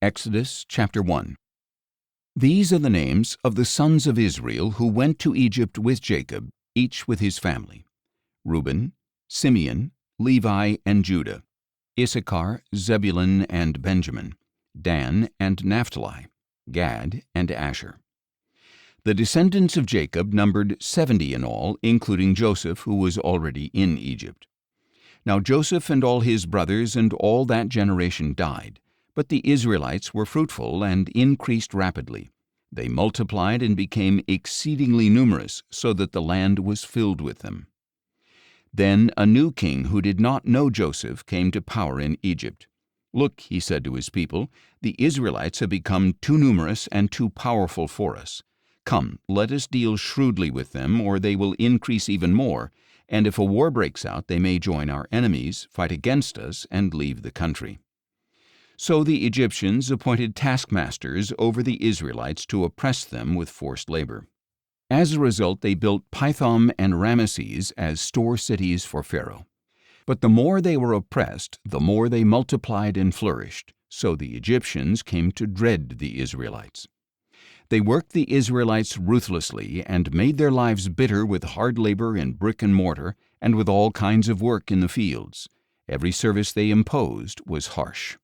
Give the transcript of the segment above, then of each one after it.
Exodus chapter 1. These are the names of the sons of Israel who went to Egypt with Jacob, each with his family: Reuben, Simeon, Levi, and Judah; Issachar, Zebulun, and Benjamin; Dan and Naphtali; Gad and Asher. The descendants of Jacob numbered 70 in all, including Joseph, who was already in Egypt. Now Joseph and all his brothers and all that generation died, but the Israelites were fruitful and increased rapidly. They multiplied and became exceedingly numerous, so that the land was filled with them. Then a new king who did not know Joseph came to power in Egypt. "Look," he said to his people, "the Israelites have become too numerous and too powerful for us. Come, let us deal shrewdly with them, or they will increase even more, and if a war breaks out, they may join our enemies, fight against us, and leave the country." So the Egyptians appointed taskmasters over the Israelites to oppress them with forced labor. As a result, they built Pithom and Ramesses as store cities for Pharaoh. But the more they were oppressed, the more they multiplied and flourished, so the Egyptians came to dread the Israelites. They worked the Israelites ruthlessly and made their lives bitter with hard labor in brick and mortar and with all kinds of work in the fields. Every service they imposed was harsh.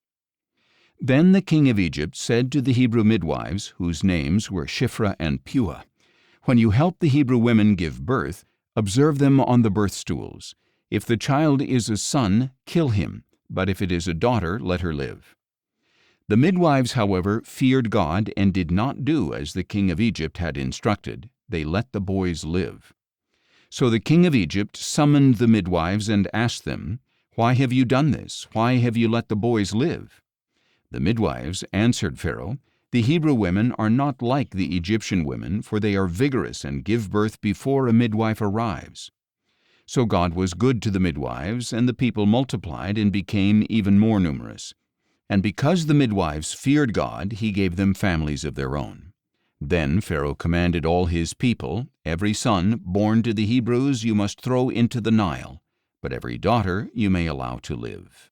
Then the king of Egypt said to the Hebrew midwives, whose names were Shiphrah and Puah, "When you help the Hebrew women give birth, observe them on the birth stools. If the child is a son, kill him, but if it is a daughter, let her live." The midwives, however, feared God and did not do as the king of Egypt had instructed. They let the boys live. So the king of Egypt summoned the midwives and asked them, "Why have you done this? Why have you let the boys live?" The midwives answered Pharaoh, "The Hebrew women are not like the Egyptian women, for they are vigorous and give birth before a midwife arrives." So God was good to the midwives, and the people multiplied and became even more numerous. And because the midwives feared God, he gave them families of their own. Then Pharaoh commanded all his people, "Every son born to the Hebrews you must throw into the Nile, but every daughter you may allow to live."